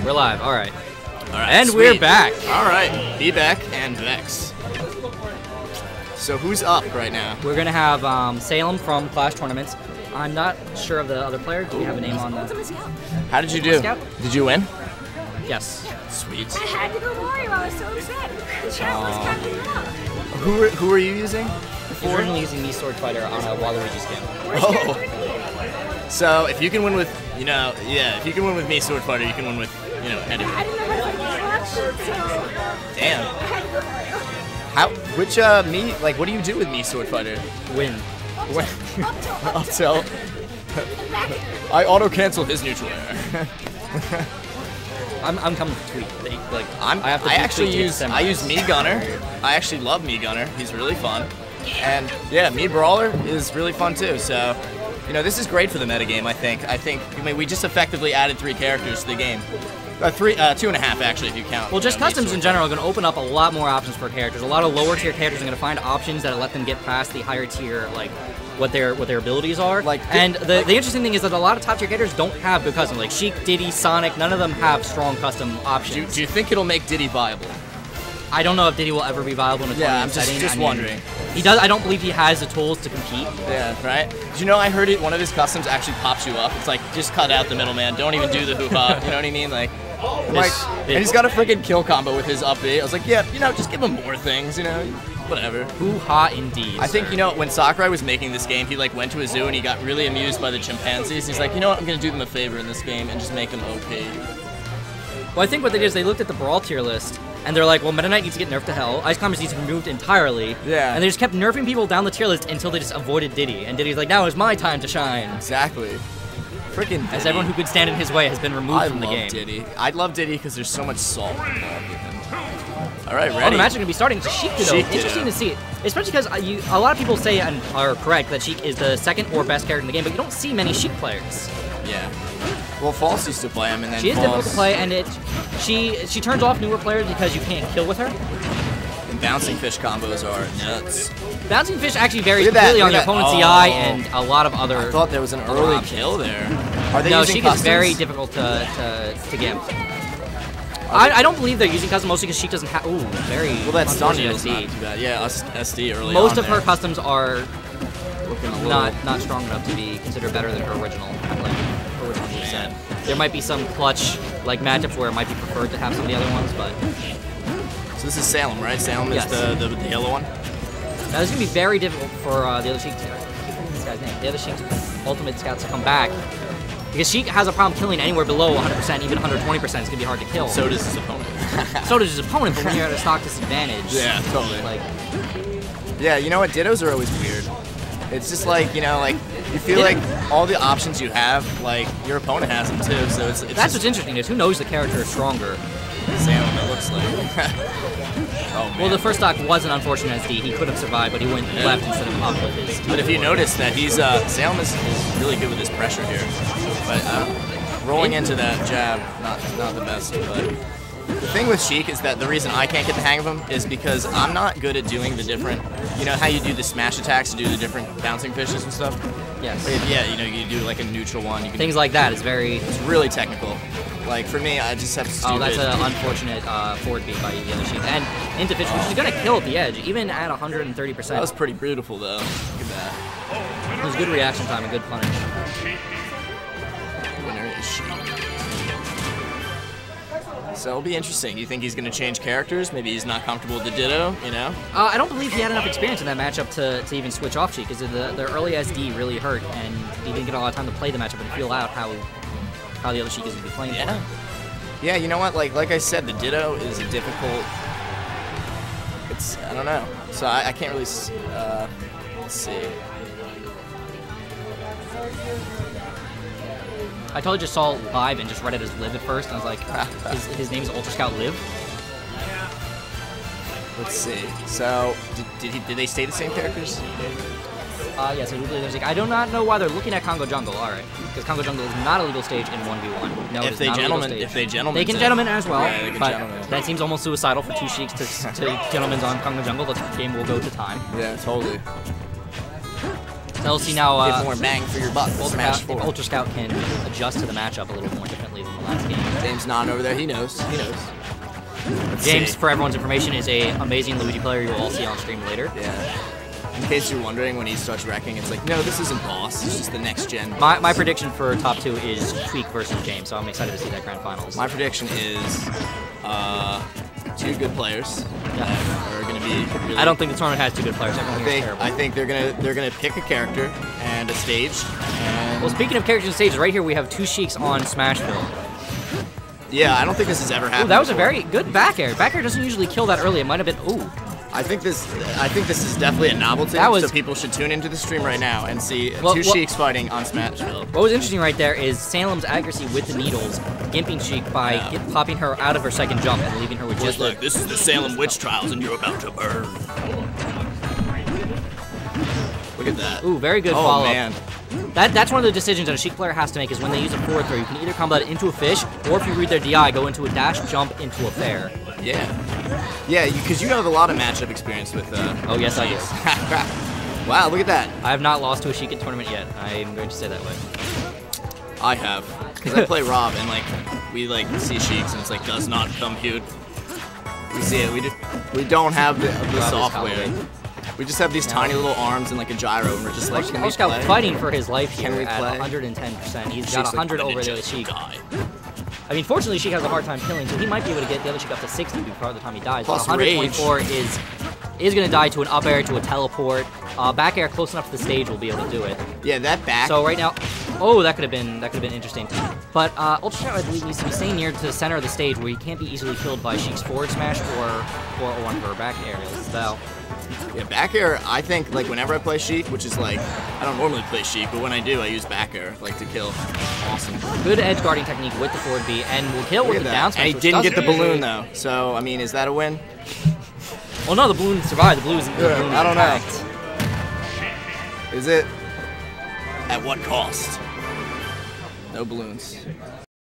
We're live. All right. All right. And sweet. we're back. All right. Be back and Vex. So who's up right now? We're gonna have Salem from Clash Tournaments. I'm not sure of the other player. Do we have a name on the? How did you do? Ultimascout? Did you win? Yes. Sweet. I had to go Mario. I was so upset. The chat was cutting me off. Who are you using? He's originally using me Sword Fighter on a Waluigi skin. Oh. So if you can win with, if you can win with me Sword Fighter, you can win with, Eddie. I didn't know how to play the option, so Damn. I had to go Mario. What do you do with me Sword Fighter? Win. Up tilt. I auto cancel his neutral air. I'm coming to tweet. I use Me Gunner. I actually love Me Gunner. He's really fun. And yeah, Me Brawler is really fun too. So, this is great for the metagame, I think. We just effectively added 3 characters to the game. 2.5 actually, if you count. Well, just customs in general are going to open up a lot more options for characters. A lot of lower tier characters are going to find options that let them get past the higher tier, like what their abilities are. And the interesting thing is that a lot of top tier characters don't have good customs. Like Sheik, Diddy, Sonic, none of them have strong custom options. Do you think it'll make Diddy viable? I don't know if Diddy will ever be viable in a tournament setting. I'm just wondering. He does. I don't believe he has the tools to compete. Yeah, right. Did you know I heard one of his customs actually pops you up? It's like just cut out the middleman. Don't even do the hoo-ha. You know what I mean? And he's got a freaking kill combo with his up B. I was like, yeah, just give him more things, whatever. Hoo-ha indeed. I think, when Sakurai was making this game, he went to a zoo and he got really amused by the chimpanzees. He's like, you know what, I'm gonna do them a favor in this game and just make them OP. Well, I think what they did is they looked at the Brawl tier list, and they're like, well, Meta Knight needs to get nerfed to hell, Ice Climbers needs to be removed entirely, yeah. And they just kept nerfing people down the tier list until they just avoided Diddy, and Diddy's like, now is my time to shine. Exactly. Freaking Diddy. As everyone who could stand in his way has been removed from the game. I love Diddy. I love Diddy because there's so much salt involved with him. All right, ready? Oh, the match is going to be starting to Sheik Ditto. Interesting to see it, especially because a lot of people say and are correct that Sheik is the second or best character in the game, but you don't see many Sheik players. Yeah. Well, False used to play him, and then she is difficult to play, and she turns off newer players because you can't kill with her. And Bouncing Fish combos are nuts. Bouncing Fish actually varies completely on your opponent's CI and a lot of other. I thought there was an early kill there. Are they using Sheik customs? is very difficult to get. I don't believe they're using custom mostly because Sheik doesn't have. Ooh, very. Well, that's not too SD. bad. Yeah, SD early Most on of her customs are not strong enough to be considered better than her original. Originally said. There might be some clutch matchups where it might be preferred to have some of the other ones, but. So this is Salem, right? Salem is the yellow one. Now this is gonna be very difficult for the other Sheik. This guy's name. The other Sheik Ultimascout to come back. Because Sheik has a problem killing anywhere below 100%, even 120%. It's going to be hard to kill. So does his opponent. So does his opponent, but when you're at a stock disadvantage. Yeah, totally. Yeah, you know what? Dittos are always weird. It's just you feel like all the options you have, your opponent has them too. So it's that's what's interesting is who knows the character is stronger. Salem, it looks like. Oh, man. Well, the first stock was an unfortunate SD. He could have survived, but he went left instead of up with his. But if you notice that he's Salem is really good with his pressure here, but rolling into that jab, not the best. But the thing with Sheik is that the reason I can't get the hang of him is because I'm not good at doing the different, how you do the smash attacks to do the different bouncing fishes and stuff. Yes. Yeah, you do a neutral one. You can things like that. It's really technical. For me, I just have stupid. Oh, that's an unfortunate forward beat by the other Sheik. And into fish, which is going to kill at the edge, even at 130%. That was pretty beautiful, though. Look at that. It was good reaction time and good punish. Winner is Sheik. So it'll be interesting. Do you think he's going to change characters? Maybe he's not comfortable with the Ditto, I don't believe he had enough experience in that matchup to even switch off Sheik, because the early SD really hurt, and he didn't get a lot of time to play the matchup and feel out how the other Sheik is going to be playing. Yeah. Yeah, you know what? Like I said, the Ditto is a difficult. I don't know. So I can't really. Let's see. I totally just saw Live and just read it as Liv at first, and I was like, his name is Ultimascout Liv? Let's see. So, did they stay the same characters? Yes, I do believe there's I do not know why they're looking at Congo Jungle. All right, because Congo Jungle is not a legal stage in 1v1. No, if they gentlemen, they can gentlemen as well. Yeah, they can but gentlemen. that seems almost suicidal for 2 Sheiks to gentlemen's on Congo Jungle. The game will go to time. Yeah, totally. Now, see now, get more bang for your buck. Smash 4. Ultimascout can adjust to the matchup a little more differently than the last game. James nodding over there. He knows. He knows. James, for everyone's information, is a amazing Luigi player you will all see on stream later. Yeah. In case you're wondering, when he starts wrecking, it's like, no, this isn't boss. It's just the next gen. My prediction for top 2 is Tweak versus James, so I'm excited to see that grand finals. My prediction is 2 good players that are going to be really... I don't think the tournament has 2 good players. Everyone here is terrible. I think they're gonna pick a character and a stage. And well, speaking of characters and stages, right here we have 2 Sheiks on Smashville. Yeah, I don't think this has ever happened. Ooh, that was a very good back air. Back air doesn't usually kill that early. It might have been. Ooh. I think this is definitely a novelty. So people should tune into the stream right now and see 2 Sheiks fighting on Smashville. What was interesting right there is Salem's accuracy with the needles, gimping Sheik by popping her out of her second jump and leaving her with just like, this is the Salem witch trials and you're about to burn. Look at that. Ooh, very good follow-up. Oh, man. That's one of the decisions that a Sheik player has to make is when they use a forward throw, you can either combo it into a fish, or if you read their DI, go into a dash jump into a fair. Yeah. Yeah, because you have a lot of matchup experience with oh, yes, I do. Wow, look at that. I have not lost to a Sheik in tournament yet. I'm going to say that way. I have. Because I play Rob, and, like, we, like, see Sheiks, and it's like, does not compute. We see it. We don't have the software. We just have these tiny little arms and like a gyro, and we're just like, Ultimascout fighting for his life here at 110%. He's got 100 over the Sheik. I mean, fortunately, Sheik has a hard time killing, so he might be able to get the other Sheik up to 60 before the time he dies. Plus 124 is going to die to an up air, to a teleport. Back air close enough to the stage will be able to do it. Yeah, that back. So right now, oh, that could have been interesting. But Ultimascout, I believe, needs to be staying near to the center of the stage where he can't be easily killed by Sheik's forward smash or one of her back aerials. So. Yeah, back air, I think, like, whenever I play Sheik, which is, like, I don't normally play Sheik, but when I do, I use back air, like, to kill. Awesome. Good edge guarding technique with the forward B, and will kill with the down smash. And he didn't get the balloon, though, so, I mean, is that a win? Well, no, the balloon survived. The balloon is I don't know. Is it? At what cost? No balloons.